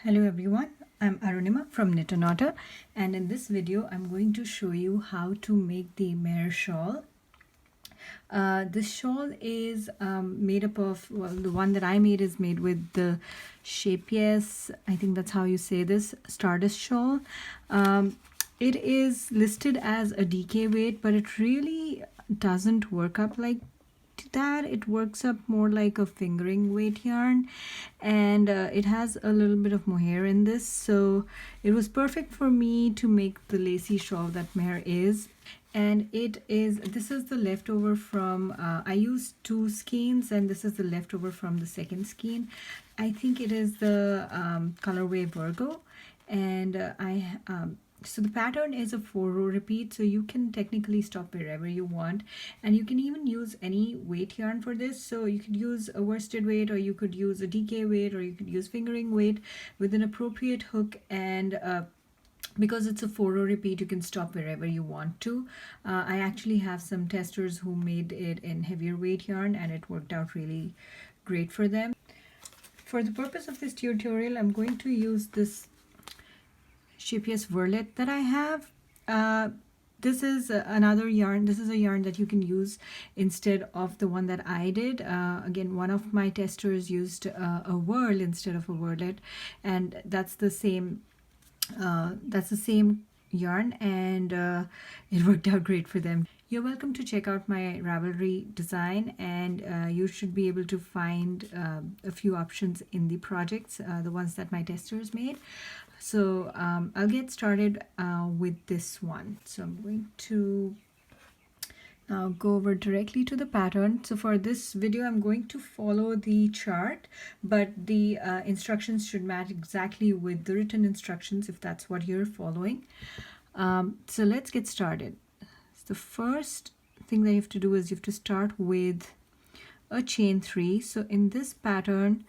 Hello everyone, I'm Arunima from Knit-A-Knotter, and in this video I'm going to show you how to make the Mehr shawl. This shawl is made up of, well, the one that I made is made with the Scheepjes, I think that's how you say this, Stardust shawl. It is listed as a DK weight, but it really doesn't work up like that. It works up more like a fingering weight yarn, and it has a little bit of mohair in this, so it was perfect for me to make the lacy shawl that Mehr is. And this is the leftover from I used 2 skeins, and this is the leftover from the second skein. I think it is the colorway Virgo, and so the pattern is a 4-row repeat, so you can technically stop wherever you want, and you can even use any weight yarn for this. So you could use a worsted weight, or you could use a DK weight, or you could use fingering weight with an appropriate hook, and because it's a 4-row repeat, you can stop wherever you want to. I actually have some testers who made it in heavier weight yarn, and it worked out really great for them. For the purpose of this tutorial, I'm going to use this Scheepjes Verlet that I have. This is another yarn. This is a yarn that you can use instead of the one that I did. Again, one of my testers used a whirl instead of a verlet, and that's the same yarn, and it worked out great for them. You're welcome to check out my Ravelry design, and you should be able to find a few options in the projects, the ones that my testers made. So I'll get started with this one. So I'm going to now go over directly to the pattern. So for this video, I'm going to follow the chart, but the instructions should match exactly with the written instructions if that's what you're following. So let's get started. So the first thing that you have to do is you have to start with a chain 3. So in this pattern,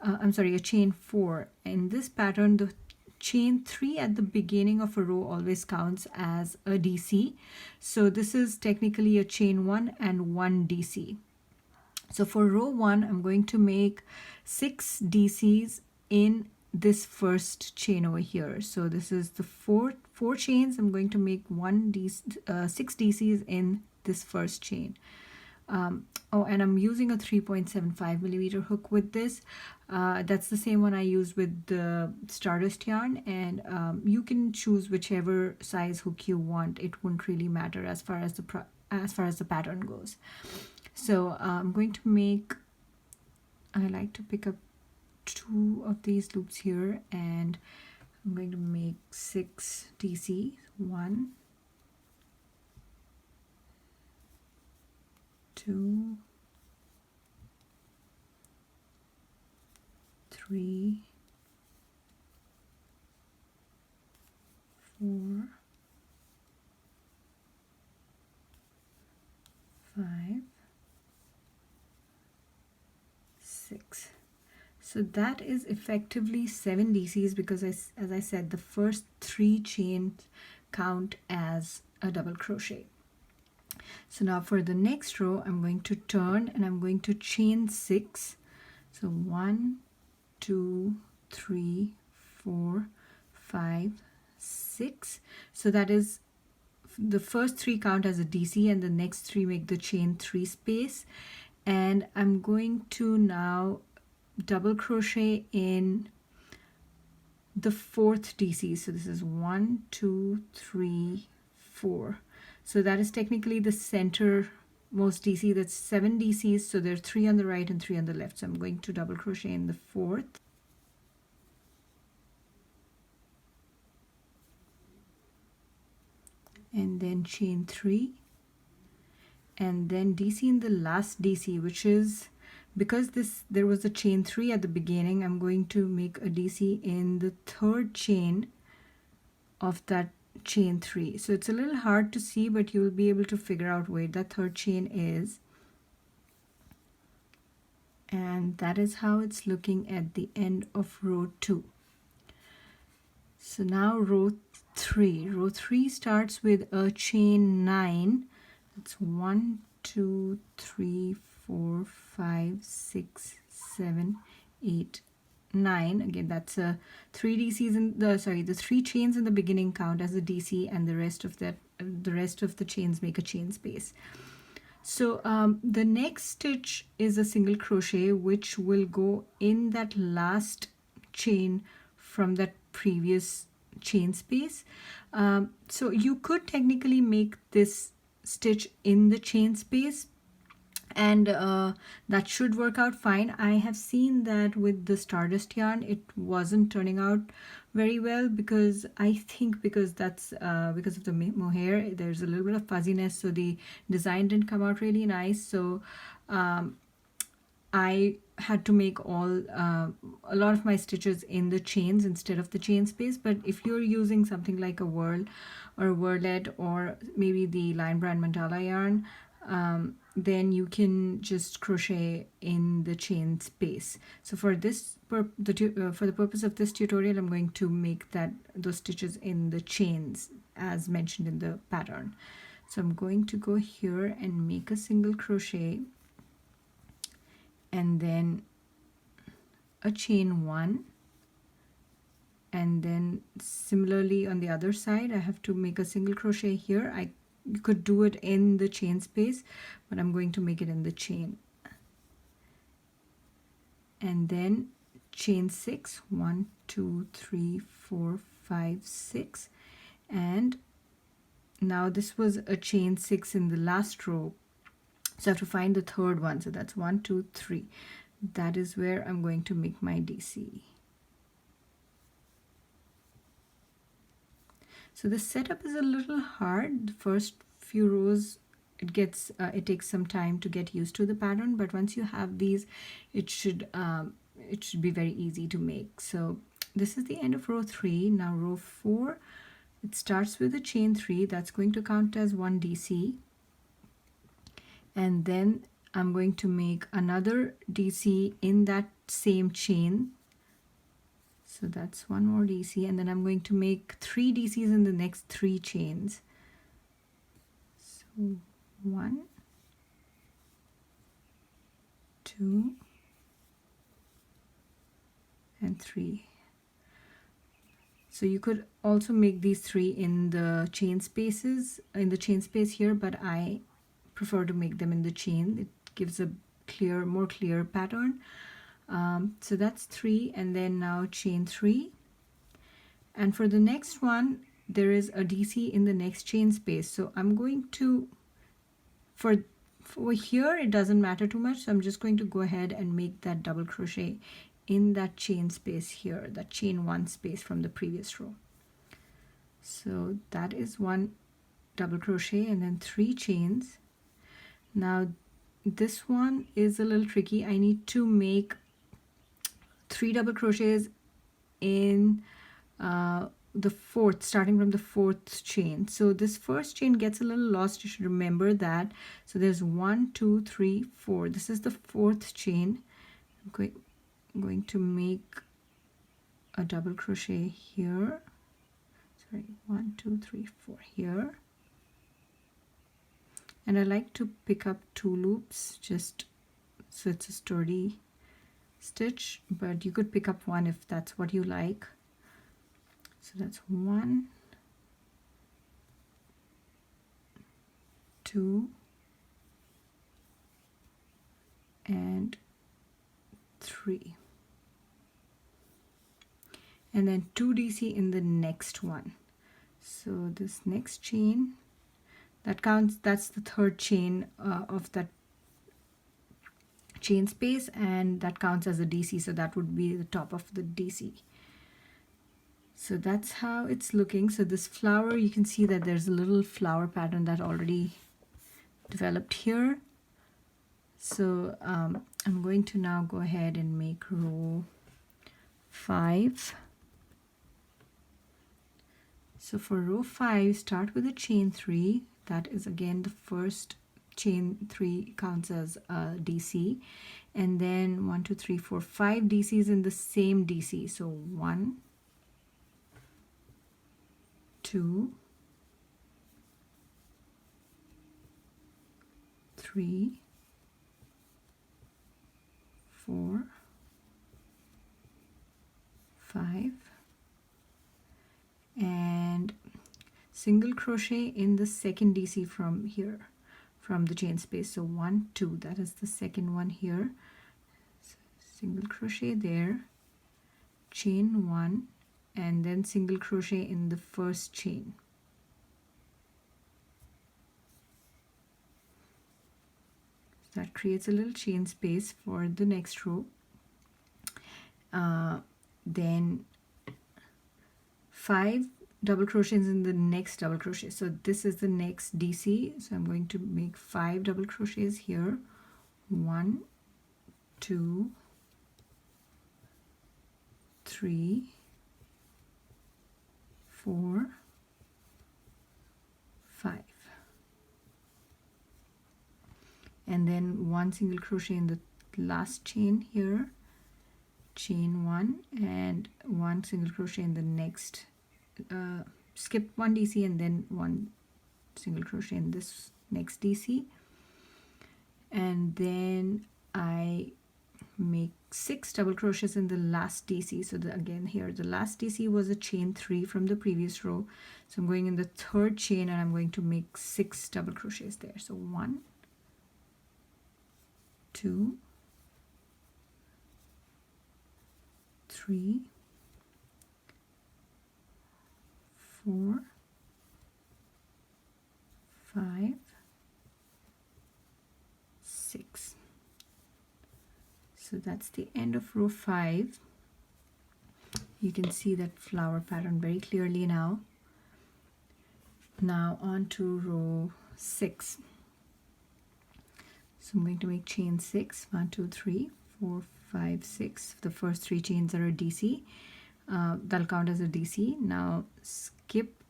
a chain 4. In this pattern, the chain 3 at the beginning of a row always counts as a DC. So this is technically a chain 1 and 1 DC. So for row 1, I'm going to make 6 DCs in this first chain over here. So this is the four chains. I'm going to make 6 DCs in this first chain. And I'm using a 3.75 millimeter hook with this. That's the same one I used with the Stardust yarn, and you can choose whichever size hook you want. It won't really matter as far as the pattern goes. So I'm going to make, I like to pick up 2 of these loops here, and I'm going to make 6 DC. 1, 2, 3, 4, 5, 6. So that is effectively 7 DCs, because as I said, the first 3 chains count as a double crochet. So now for the next row, I'm going to turn and I'm going to chain 6. So 1, 2, 3, 4, 5, 6. So that is the first 3 count as a DC, and the next 3 make the chain 3 space. And I'm going to now double crochet in the 4th DC. So this is 1, 2, 3, 4. So that is technically the center most DC. That's 7 DCs. So there are 3 on the right and 3 on the left. So I'm going to double crochet in the 4th. And then chain 3. And then DC in the last DC, which is, because there was a chain 3 at the beginning, I'm going to make a DC in the 3rd chain of that chain 3. So it's a little hard to see, but you'll be able to figure out where that 3rd chain is. And that is how it's looking at the end of row 2. So now row 3. Row 3 starts with a chain 9. That's 1, 2, 3, 4, 5, 6, 7, 8, 9, again that's a 3 DCs in the, sorry, the 3 chains in the beginning count as a DC, and the rest of the chains make a chain space. So the next stitch is a single crochet, which will go in that last chain from that previous chain space. So you could technically make this stitch in the chain space, and that should work out fine. I have seen that with the Stardust yarn it wasn't turning out very well, because I think because that's because of the mohair, there's a little bit of fuzziness, so the design didn't come out really nice. So I had to make a lot of my stitches in the chains instead of the chain space. But if you're using something like a whirl or a whirlet, or maybe the Lion Brand Mandala yarn, then you can just crochet in the chain space. So for this for the purpose of this tutorial, I'm going to make those stitches in the chains as mentioned in the pattern. So I'm going to go here and make a single crochet, and then a chain 1, and then similarly on the other side I have to make a single crochet here. You could do it in the chain space, but I'm going to make it in the chain, and then chain 6, 1 2 3 4 5 6, and now this was a chain 6 in the last row, so I have to find the third one. So that's 1 2 3. That is where I'm going to make my DC. So the setup is a little hard. The first few rows, it takes some time to get used to the pattern, but once you have these, it should be very easy to make. So this is the end of row 3. Now row 4, it starts with a chain 3. That's going to count as 1 DC, and then I'm going to make another DC in that same chain. So that's one more DC, and then I'm going to make 3 DCs in the next 3 chains. So 1 2 and 3. So you could also make these 3 in the chain space here, but I prefer to make them in the chain. It gives a more clear pattern. So that's 3, and then now chain 3, and for the next one there is a DC in the next chain space. So I'm going to, for here it doesn't matter too much, so I'm just going to go ahead and make that double crochet in that chain space here, that chain 1 space from the previous row. So that is 1 double crochet and then 3 chains. Now this one is a little tricky. I need to make 3 double crochets in the fourth, starting from the 4th chain. So this first chain gets a little lost, you should remember that. So there's 1 2 3 4. This is the 4th chain. I'm going to make a double crochet here. Sorry, 1 2 3 4 here. And I like to pick up 2 loops just so it's a sturdy stitch, but you could pick up 1 if that's what you like. So that's 1 2 and 3, and then 2 DC in the next one. So this next chain, that counts, that's the 3rd chain of that chain space, and that counts as a DC, so that would be the top of the DC. So that's how it's looking. So this flower, you can see that there's a little flower pattern that already developed here. So I'm going to now go ahead and make row 5. So for row 5, start with a chain 3. That is again the first chain 3 counts as a DC, and then 1 2 3 4 5 DCs in the same DC. So 1 2 3 4 5, and single crochet in the second DC from here, from the chain space. So 1, 2, that is the second one here. So single crochet there, chain 1, and then single crochet in the first chain. So that creates a little chain space for the next row. Then 5 double crochets in the next double crochet. So this is the next DC, so I'm going to make 5 double crochets here. 1, 2, 3, 4, 5, and then 1 single crochet in the last chain here, chain 1, and 1 single crochet in the next, skip 1 DC and then 1 single crochet in this next DC, and then I make 6 double crochets in the last DC. So again here the last DC was a chain 3 from the previous row, so I'm going in the third chain and I'm going to make 6 double crochets there. So 1, 2, 3, 4, 5, 6. So that's the end of row 5. You can see that flower pattern very clearly now. Now on to row 6. So I'm going to make chain 6, 1, 2, 3, 4, 5, 6. The first 3 chains are a DC. That'll count as a DC. Now skip.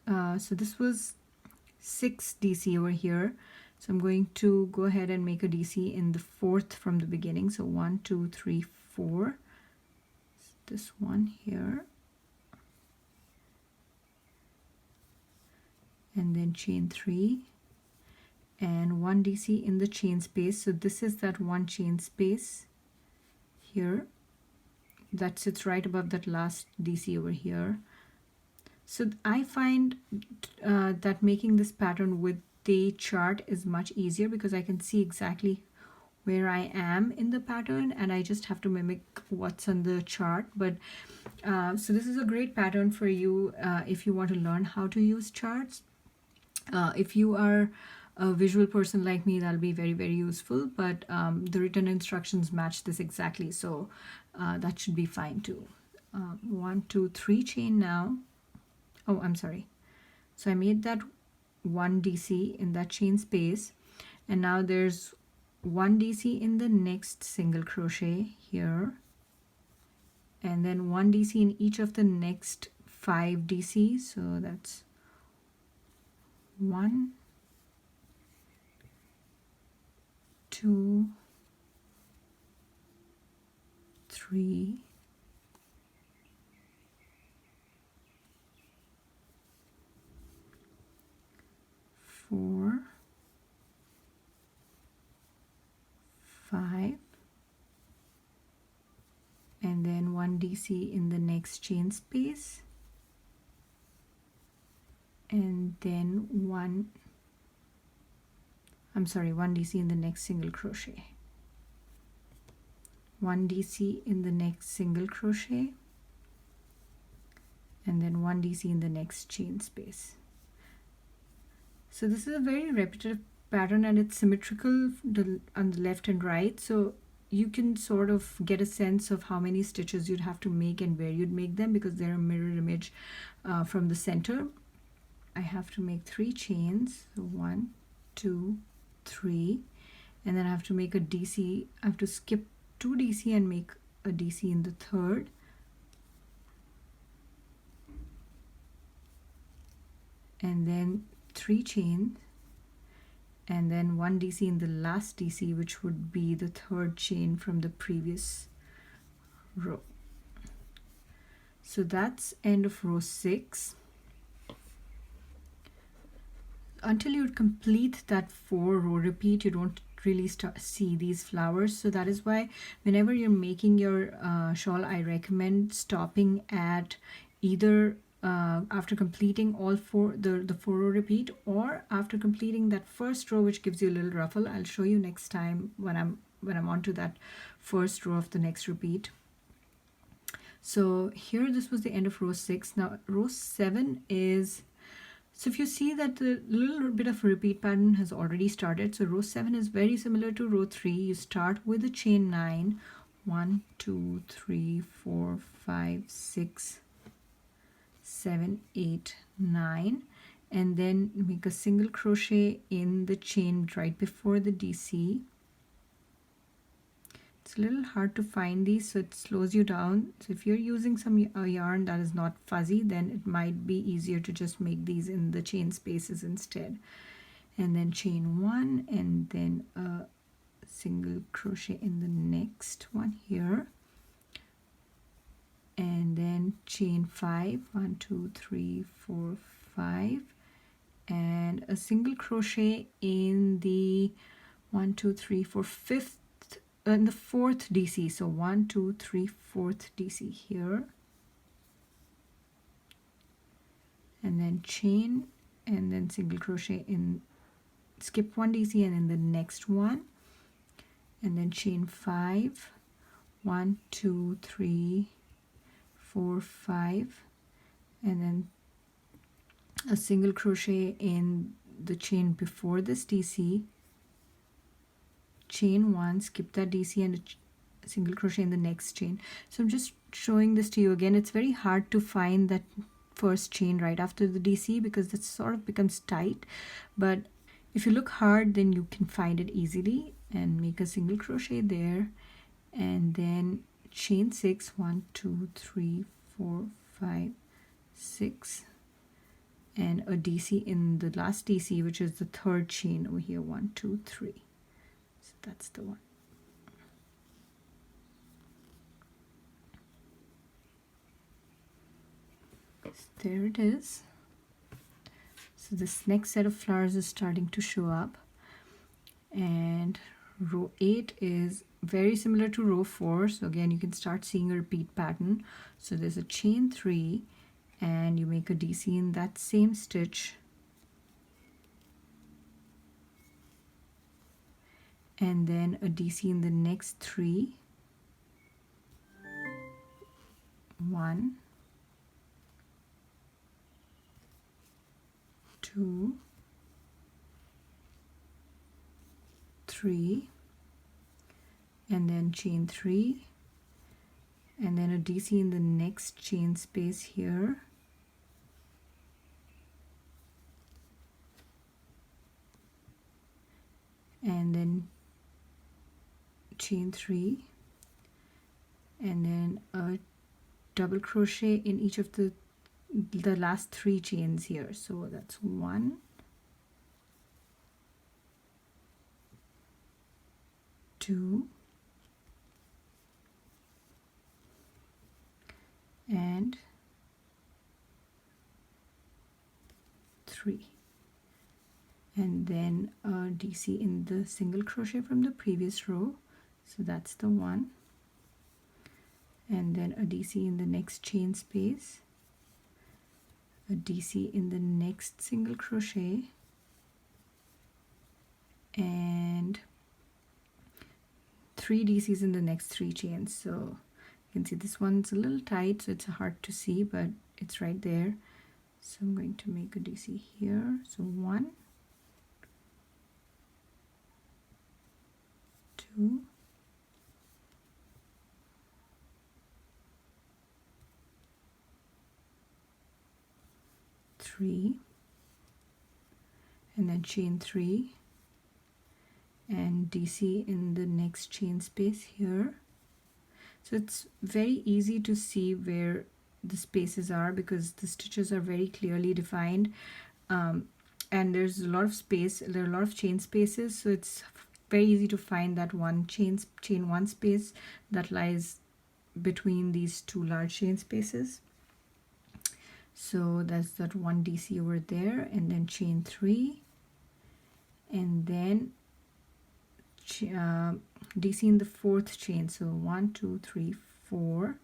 So this was 6 DC over here. So I'm going to go ahead and make a DC in the fourth from the beginning. So 1, 2, 3, 4. This one here. And then chain 3. And 1 DC in the chain space. So this is that 1 chain space here. That sits right above that last DC over here. So I find that making this pattern with the chart is much easier because I can see exactly where I am in the pattern and I just have to mimic what's on the chart. But so this is a great pattern for you if you want to learn how to use charts. If you are a visual person like me, that'll be very, very useful, but the written instructions match this exactly, so that should be fine too. 1, 2, 3 chain now. Oh, I'm sorry. So I made that 1 DC in that chain space, and now there's 1 DC in the next single crochet here, and then 1 DC in each of the next 5 DCs. So that's 1, 2, 3, 4, 5, and then 1 DC in the next chain space, and then 1 DC in the next single crochet, 1 DC in the next single crochet, and then 1 DC in the next chain space. So this is a very repetitive pattern and it's symmetrical on the left and right, so you can sort of get a sense of how many stitches you'd have to make and where you'd make them because they're a mirror image from the center. I have to make 3 chains, so 1, 2, 3, and then I have to make a DC. I have to skip 2 DC and make a DC in the third, and then 3 chains, and then 1 DC in the last DC, which would be the third chain from the previous row. So that's end of row 6. Until you complete that 4 row repeat, you don't really see these flowers. So that is why whenever you're making your shawl, I recommend stopping at either after completing all the 4-row repeat, or after completing that first row which gives you a little ruffle. I'll show you next time when I'm onto that first row of the next repeat. So here, this was the end of row 6. Now row 7 is, so if you see that the little bit of repeat pattern has already started. So row 7 is very similar to row 3. You start with a chain 9, 1 2 3 4 5 6 7 8 9, and then make a single crochet in the chain right before the DC. It's a little hard to find these, so it slows you down. So if you're using some yarn that is not fuzzy, then it might be easier to just make these in the chain spaces instead. And then chain 1, and then a single crochet in the next one here, and then chain 5, 1 2 3 4 5, and a single crochet in the 1 2 3 4 5th in the 4th DC. So 1 2 3 4th DC here, and then chain, and then single crochet in, skip 1 DC and in the next one, and then chain 5, 1 2 3 4 5, and then a single crochet in the chain before this DC, chain 1, skip that DC, and a single crochet in the next chain. So I'm just showing this to you again. It's very hard to find that first chain right after the DC because it sort of becomes tight, but if you look hard, then you can find it easily. And make a single crochet there, and then chain 6, 1 2 3 4 5 6, and a DC in the last DC, which is the 3rd chain over here, 1 2 3. So that's the one. So there it is. So this next set of flowers is starting to show up, and row 8 is very similar to row 4. So again, you can start seeing a repeat pattern. So there's a chain 3, and you make a DC in that same stitch, and then a DC in the next 3, 1 2 3, and then chain 3, and then a DC in the next chain space here, and then chain 3, and then a double crochet in each of the last 3 chains here. So that's 1 2 and 3, and then a DC in the single crochet from the previous row. So that's the 1, and then a DC in the next chain space, a DC in the next single crochet, and 3 DCs in the next 3 chains. So you can see this one's a little tight, so it's hard to see, but it's right there. So I'm going to make a DC here. So 1 2 3, and then chain 3, and DC in the next chain space here. So it's very easy to see where the spaces are because the stitches are very clearly defined, and there's a lot of space, there are a lot of chain spaces, so it's very easy to find that one chain 1 space that lies between these 2 large chain spaces. So that's that 1 DC over there, and then chain 3, and then DC in the fourth chain. So 1 2 3 4,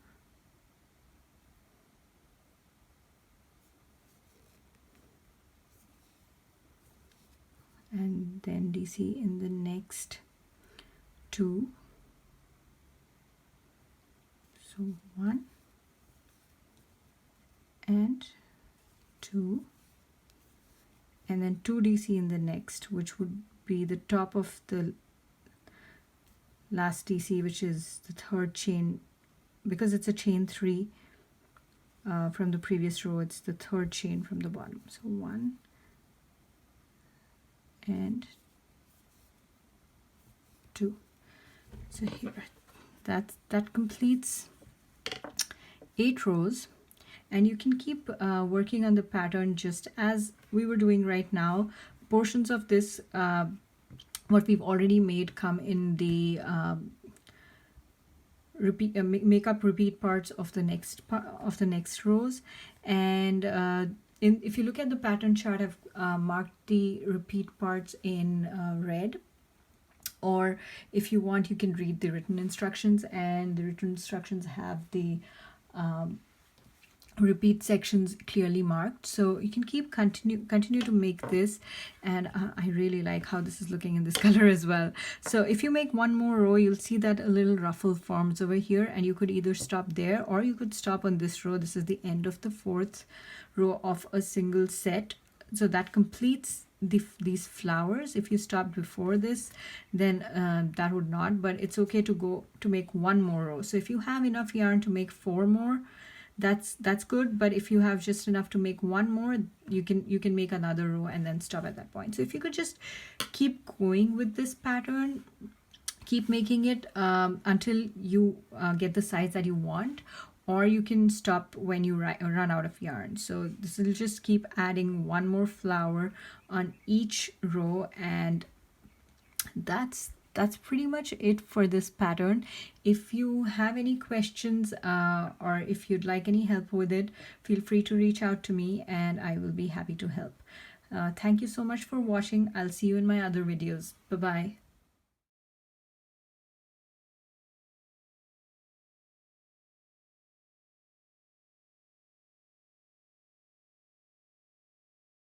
and then DC in the next 2. So 1 and 2, and then 2 DC in the next, which would be the top of the last DC, which is the third chain, because it's a chain 3 from the previous row. It's the third chain from the bottom. So 1 and 2. So here, that completes 8 rows, and you can keep working on the pattern just as we were doing right now. Portions of this what we've already made come in the make up repeat parts of the next rows, and if you look at the pattern chart, I've marked the repeat parts in red. Or if you want, you can read the written instructions, and the written instructions have the repeat sections clearly marked. So you can continue to make this, and I really like how this is looking in this color as well. So if you make one more row, you'll see that a little ruffle forms over here, and you could either stop there or you could stop on this row. This is the end of the 4th row of a single set. So that completes these flowers. If you stopped before this, then that would not, but it's okay to make one more row. So if you have enough yarn to make 4 more, that's good. But if you have just enough to make one more, you can make another row and then stop at that point. So if you could just keep going with this pattern, keep making it until you get the size that you want, or you can stop when you run out of yarn. So this will just keep adding one more flower on each row, and that's pretty much it for this pattern. If you have any questions or if you'd like any help with it, feel free to reach out to me and I will be happy to help. Thank you so much for watching. I'll see you in my other videos. Bye bye.